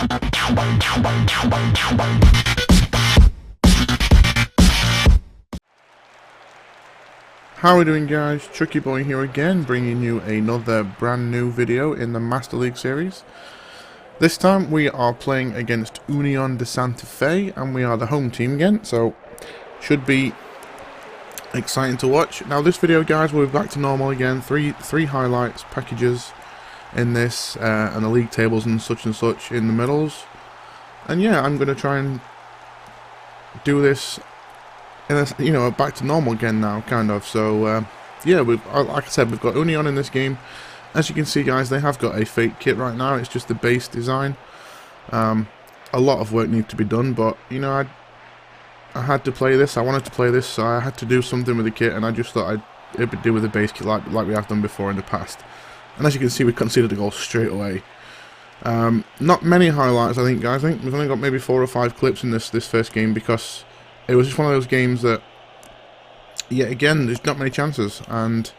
How are we doing, guys? Chucky Boy here again, bringing you another brand new video in the Master League series. This time we are playing against Union de Santa Fe, and we are the home team again, so should be exciting to watch. Now this video, guys, we're back to normal again. Three highlights packages in this, and the league tables and such in the middles. And yeah, I'm going to try and do this in back to normal again now, kind of. So yeah, like I said, we've got Union in this game. As you can see, guys, they have got a fake kit right now. It's just the base design. A lot of work needs to be done, but you know, I had to play this. I wanted to play this, so I had to do something with the kit, and I just thought it'd do with the base kit like we have done before in the past. And as you can see, we conceded a goal straight away. Not many highlights, I think, guys. I think we've only got maybe 4 or 5 clips in this first game, because it was just one of those games that, yet again, there's not many chances. And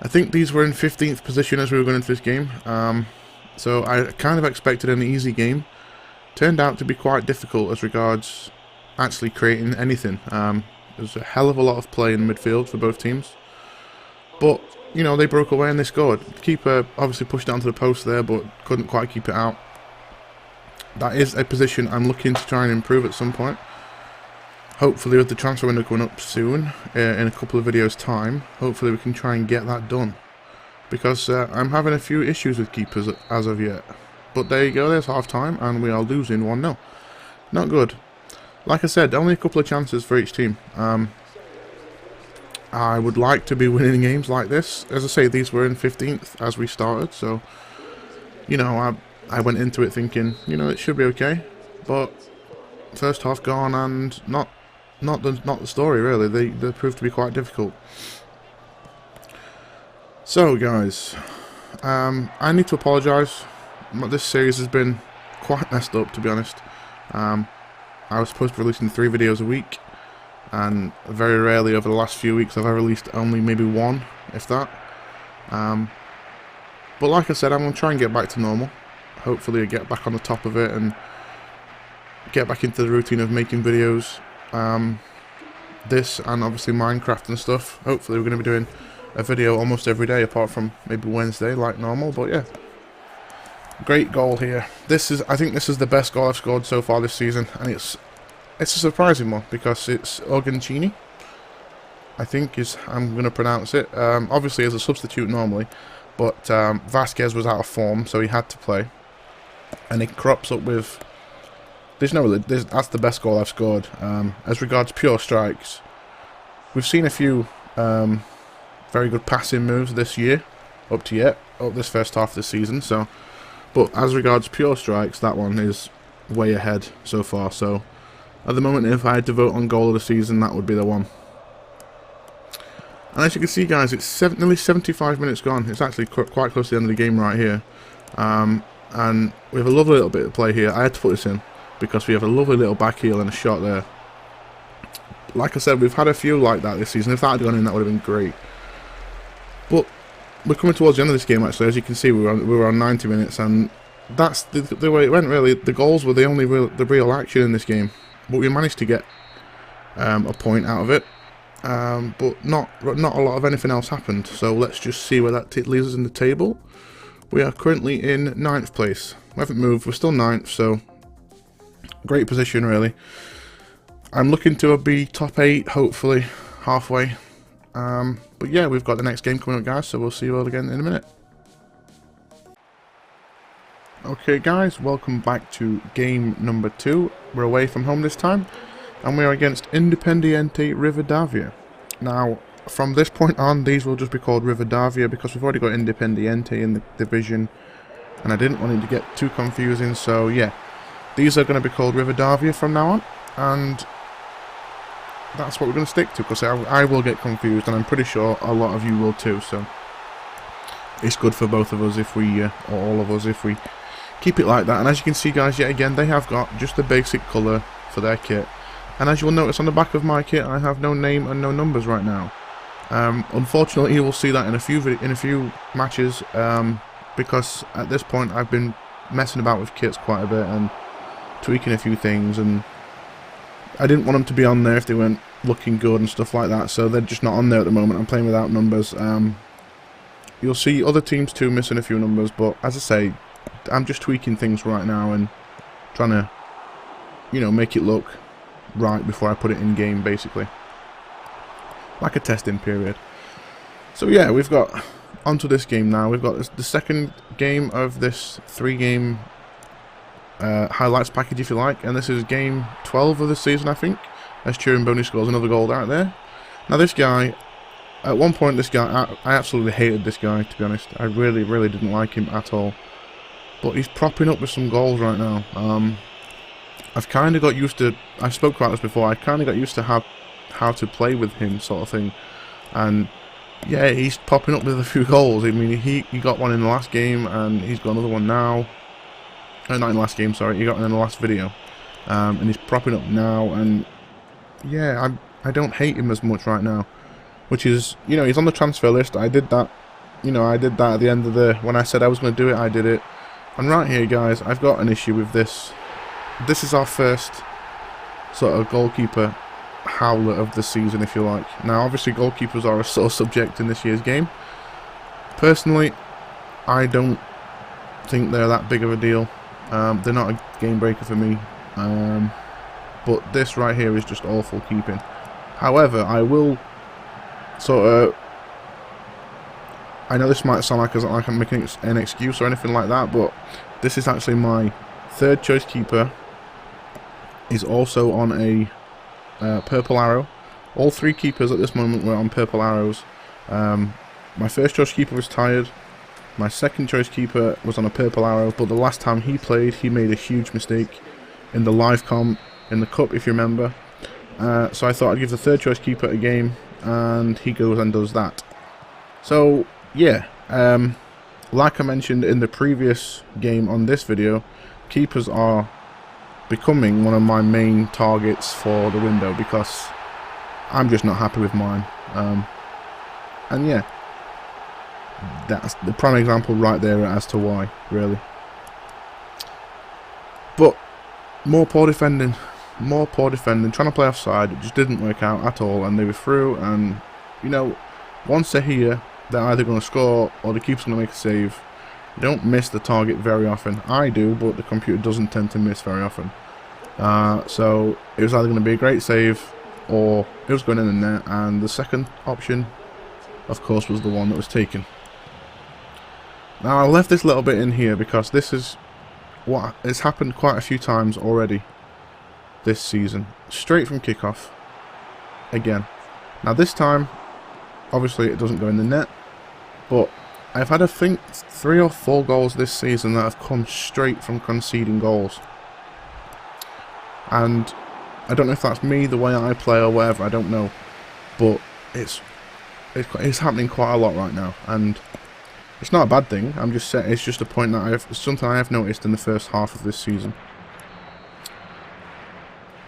I think these were in 15th position as we were going into this game. So I kind of expected an easy game. Turned out to be quite difficult as regards actually creating anything. There's a hell of a lot of play in midfield for both teams. But, you know, they broke away and they scored. The keeper obviously pushed it onto the post there, but couldn't quite keep it out. That is a position I'm looking to try and improve at some point. Hopefully, with the transfer window coming up soon, in a couple of videos' time, hopefully we can try and get that done. Because I'm having a few issues with keepers as of yet. But there you go, there's half-time, and we are losing 1-0. Not good. Like I said, only a couple of chances for each team. I would like to be winning games like this. As I say, these were in 15th as we started, so, you know, I went into it thinking, you know, it should be okay. But first half gone, and not the story, really. They proved to be quite difficult. So, guys, I need to apologise. This series has been quite messed up, to be honest. I was supposed to be releasing 3 videos a week, and very rarely over the last few weeks have I released only maybe 1, if that. But like I said, I'm going to try and get back to normal. Hopefully I get back on the top of it and get back into the routine of making videos. This and obviously Minecraft and stuff. Hopefully we're going to be doing a video almost every day, apart from maybe Wednesday like normal. But yeah, great goal here. I think this is the best goal I've scored so far this season, and it's a surprising one because it's Argentini, I think I'm going to pronounce it. Obviously as a substitute normally, but Vasquez was out of form, so he had to play, and it crops up with. That's the best goal I've scored. As regards pure strikes, we've seen a few very good passing moves this year, up this first half of the season. So, but as regards pure strikes, that one is way ahead so far. So, at the moment, if I had to vote on goal of the season, that would be the one. And as you can see, guys, it's nearly 75 minutes gone. It's actually quite close to the end of the game right here. And we have a lovely little bit of play here. I had to put this in because we have a lovely little back heel and a shot there. Like I said, we've had a few like that this season. If that had gone in, that would have been great. But we're coming towards the end of this game, actually. As you can see, we were on 90 minutes, and that's the way it went, really. The goals were the only real action in this game. But we managed to get a point out of it. But not a lot of anything else happened. So let's just see where that leaves us in the table. We are currently in 9th place. We haven't moved. We're still 9th, so great position, really. I'm looking to be top 8, hopefully, halfway. But yeah, we've got the next game coming up, guys, so we'll see you all again in a minute. Okay, guys, welcome back to game number 2. We're away from home this time, and we are against Independiente Rivadavia. Now, from this point on, these will just be called Rivadavia because we've already got Independiente in the division, and I didn't want it to get too confusing, so yeah. These are going to be called Rivadavia from now on, and that's what we're going to stick to, because I will get confused, and I'm pretty sure a lot of you will too, so it's good for both of us if we, or all of us, if we keep it like that. And as you can see, guys, yet again, they have got just the basic colour for their kit, and as you will notice on the back of my kit, I have no name and no numbers right now. Unfortunately, you will see that in a few matches, because at this point I've been messing about with kits quite a bit and tweaking a few things, and I didn't want them to be on there if they weren't looking good and stuff like that, so they're just not on there at the moment. I'm playing without numbers. You'll see other teams too missing a few numbers, but as I say, I'm just tweaking things right now and trying to, you know, make it look right before I put it in game, basically. Like a testing period. So yeah, we've got onto this game now. We've got the second game of this 3-game highlights package, if you like, and this is game 12 of the season, I think, as Boney scores another goal out there. Now this guy, at one point this guy, I absolutely hated this guy, to be honest. I really didn't like him at all. But he's propping up with some goals right now. I've kind of got used to, I spoke about this before, I kind of got used to how to play with him, sort of thing. And yeah, he's popping up with a few goals. I mean, he got one in the last game, and he's got another one now. Not in the last game, sorry. He got one in the last video. And he's propping up now, and yeah, I don't hate him as much right now. Which is, you know, he's on the transfer list. I did that, you know, I did that at the end of the, when I said I was going to do it, I did it. And right here, guys, I've got an issue with this. This is our first sort of goalkeeper howler of the season, if you like. Now, obviously, goalkeepers are a sore subject in this year's game. Personally, I don't think they're that big of a deal. They're not a game breaker for me. But this right here is just awful keeping. However, I will sort of, I know this might sound like I'm making an excuse or anything like that, but this is actually my third choice keeper. He's also on a purple arrow. All 3 keepers at this moment were on purple arrows. My first choice keeper was tired. My second choice keeper was on a purple arrow, but the last time he played, he made a huge mistake in the live comp in the cup, if you remember. So I thought I'd give the third choice keeper a game, and he goes and does that. So yeah, like I mentioned in the previous game on this video, keepers are becoming one of my main targets for the window because I'm just not happy with mine. And yeah, that's the prime example right there as to why, really. But more poor defending, trying to play offside, it just didn't work out at all, and they were through. And you know, once they're here, they're either going to score or the keeper's going to make a save. You don't miss the target very often. I do, but the computer doesn't tend to miss very often. So it was either going to be a great save or it was going in the net, and the second option, of course, was the one that was taken. Now, I left this little bit in here because this is what has happened quite a few times already this season. Straight from kickoff. Again. Now this time, obviously it doesn't go in the net, but I've had, I think, 3 or 4 goals this season that have come straight from conceding goals. And I don't know if that's me, the way I play or whatever, I don't know. But it's happening quite a lot right now, and it's not a bad thing. I'm just saying, it's just a point that something I have noticed in the first half of this season.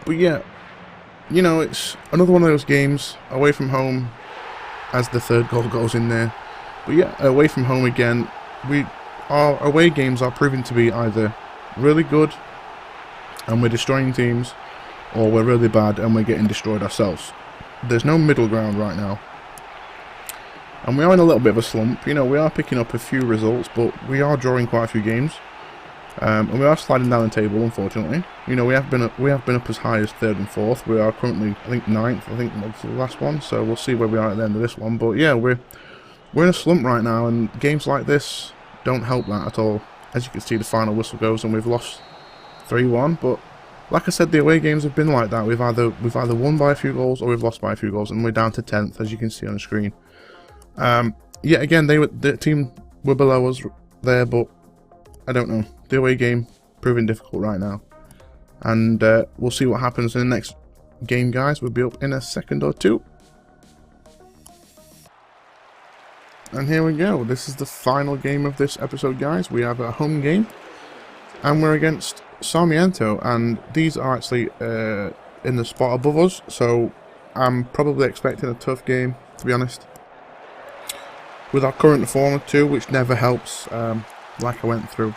But yeah, you know, it's another one of those games away from home, as the third goal goes in there. But yeah, away from home again, our away games are proving to be either really good and we're destroying teams, or we're really bad and we're getting destroyed ourselves. There's no middle ground right now. And we are in a little bit of a slump. You know, we are picking up a few results, but we are drawing quite a few games. And we are sliding down the table, unfortunately. You know, we have been up as high as 3rd and 4th. We are currently, I think, 9th. I think that's the last one. So we'll see where we are at the end of this one. But yeah, we're in a slump right now, and games like this don't help that at all. As you can see, the final whistle goes, and we've lost 3-1. But like I said, the away games have been like that. We've either won by a few goals or we've lost by a few goals, and we're down to 10th, as you can see on the screen. Yeah, again, the team were below us there, but I don't know. The away game proving difficult right now, and we'll see what happens in the next game, guys. We'll be up in a second or two. And here we go. This is the final game of this episode, guys. We have a home game, and we're against Sarmiento, and these are actually in the spot above us, so I'm probably expecting a tough game, to be honest. With our current form too, which never helps, like I went through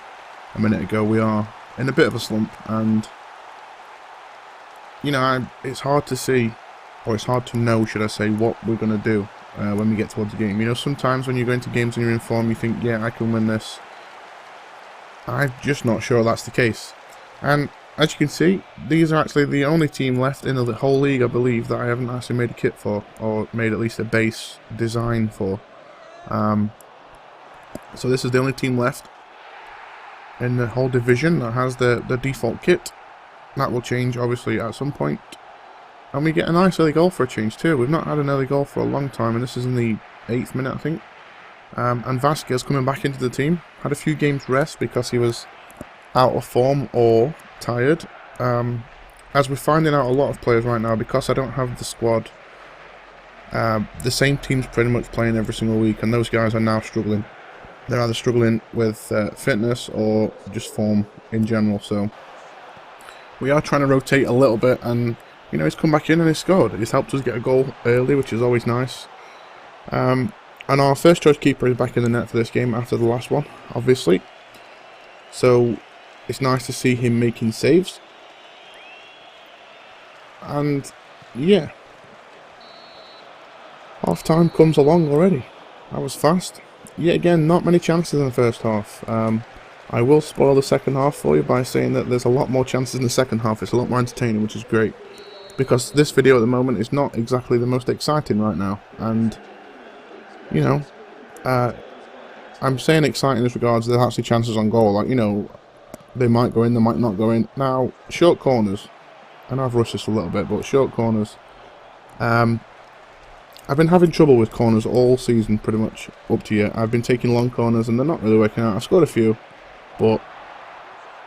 a minute ago, we are in a bit of a slump, and you know, it's hard to see, or it's hard to know, should I say, what we're going to do when we get towards the game. You know, sometimes when you go into games and you're in form, you think, yeah, I can win this. I'm just not sure that's the case. And as you can see, these are actually the only team left in the whole league, I believe, that I haven't actually made a kit for, or made at least a base design for. So this is the only team left in the whole division that has the default kit. That will change, obviously, at some point. And we get a nice early goal for a change, too. We've not had an early goal for a long time, and this is in the 8th minute, I think. And Vasquez coming back into the team. Had a few games rest because he was out of form or tired. As we're finding out a lot of players right now, because I don't have the squad, the same team's pretty much playing every single week, and those guys are now struggling. They're either struggling with fitness or just form in general, so we are trying to rotate a little bit, and you know, he's come back in and he's scored. He's helped us get a goal early, which is always nice. And our first choice keeper is back in the net for this game after the last one, obviously. So it's nice to see him making saves. And yeah, half time comes along already. That was fast. Yet again, not many chances in the first half. I will spoil the second half for you by saying that there's a lot more chances in the second half. It's a lot more entertaining, which is great. Because this video at the moment is not exactly the most exciting right now. And, you know, I'm saying exciting as regards there's actually chances on goal. Like, you know, they might go in, they might not go in. Now, short corners, and I've rushed this a little bit, but short corners, I've been having trouble with corners all season, pretty much, up to yet. I've been taking long corners and they're not really working out. I've scored a few, but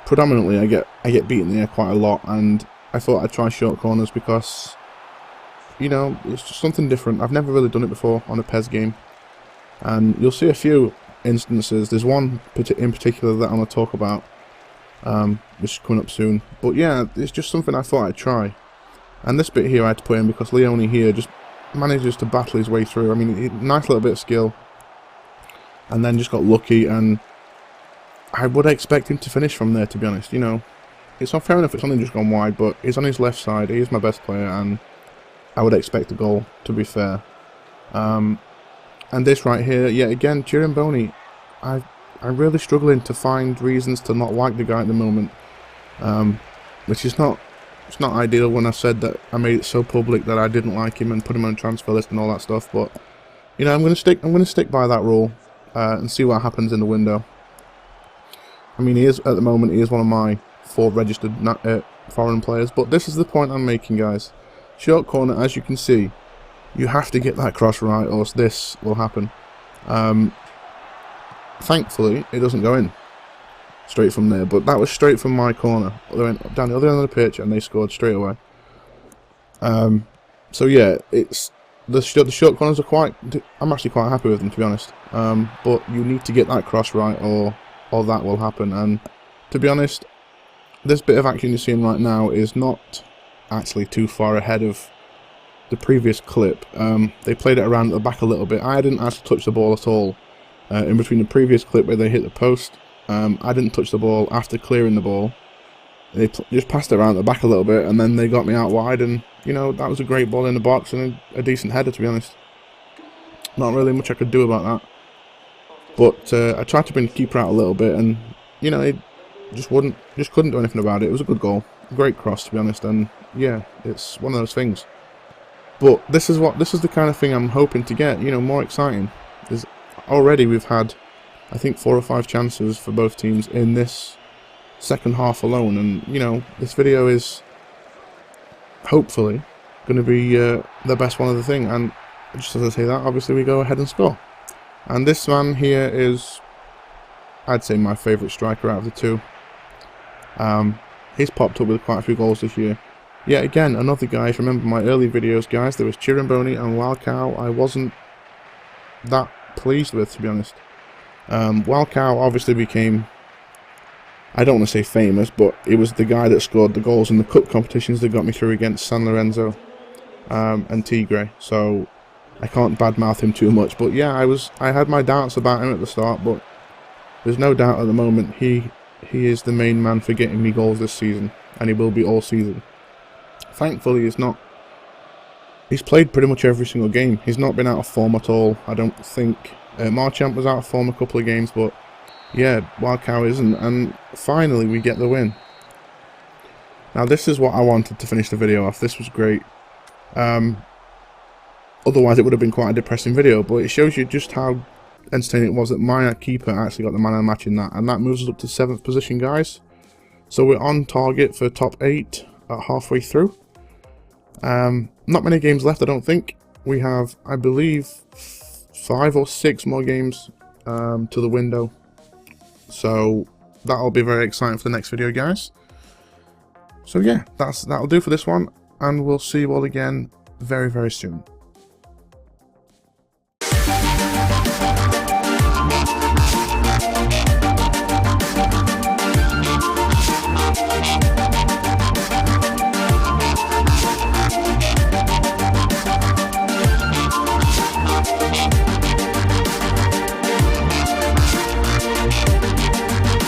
predominantly I get beaten there quite a lot, and I thought I'd try short corners because, you know, it's just something different. I've never really done it before on a PES game, and you'll see a few instances. There's one in particular that I'm going to talk about, which is coming up soon. But yeah, it's just something I thought I'd try. And this bit here I had to put in because Leone here just manages to battle his way through. I mean, nice little bit of skill, and then just got lucky, and I would expect him to finish from there, to be honest. You know, it's not fair enough, it's only just gone wide, but he's on his left side, he is my best player, and I would expect a goal, to be fair. And this right here, yeah, again, Chirimboni, I'm really struggling to find reasons to not like the guy at the moment, which is not, it's not ideal when I said that I made it so public that I didn't like him and put him on a transfer list and all that stuff, but, you know, I'm going to stick by that rule, and see what happens in the window. I mean, he is, at the moment, he is one of my 4 registered foreign players, but this is the point I'm making, guys. Short corner, as you can see, you have to get that cross right, or this will happen. Thankfully, it doesn't go in straight from there, but that was straight from my corner. They went down the other end of the pitch, and they scored straight away. So yeah, it's the short corners are quite. I'm actually quite happy with them, to be honest. But you need to get that cross right, or that will happen. And to be honest, this bit of action you're seeing right now is not actually too far ahead of the previous clip. They played it around at the back a little bit. I didn't actually touch the ball at all in between the previous clip where they hit the post. I didn't touch the ball after clearing the ball. They just passed it around at the back a little bit, and then they got me out wide, and you know, that was a great ball in the box and a decent header, to be honest. Not really much I could do about that. But I tried to bring the keeper out a little bit, and you know, he just couldn't do anything about it. It was a good goal, great cross, to be honest, and yeah, it's one of those things. But this is the kind of thing I'm hoping to get. You know, more exciting. There's already we've had, I think, 4 or 5 chances for both teams in this second half alone, and you know, this video is hopefully going to be the best one of the thing. And just as I say that, obviously we go ahead and score. And this man here is, I'd say, my favourite striker out of the 2. He's popped up with quite a few goals this year. Yeah, again, another guy, if you remember my early videos, guys, there was Chirimboni and Walcow. I wasn't that pleased with, to be honest. Walcow obviously became, I don't want to say famous, but it was the guy that scored the goals in the cup competitions that got me through against San Lorenzo and Tigre. So I can't badmouth him too much, but yeah, I had my doubts about him at the start, but there's no doubt at the moment he he is the main man for getting me goals this season, and he will be all season. Thankfully, he's played pretty much every single game. He's not been out of form at all, I don't think. Marchant was out of form a couple of games, but yeah, Wild Cow isn't, and finally we get the win. Now this is what I wanted to finish the video off. This was great. Otherwise it would have been quite a depressing video, but it shows you just how entertaining it was that my keeper actually got the man of the match in that, and that moves us up to 7th position, guys. So we're on target for top 8 at halfway through. Not many games left, I don't think. We have, I believe, 5 or 6 more games to the window. So that'll be very exciting for the next video, guys. So yeah, that'll do for this one, and we'll see you all again very, very soon.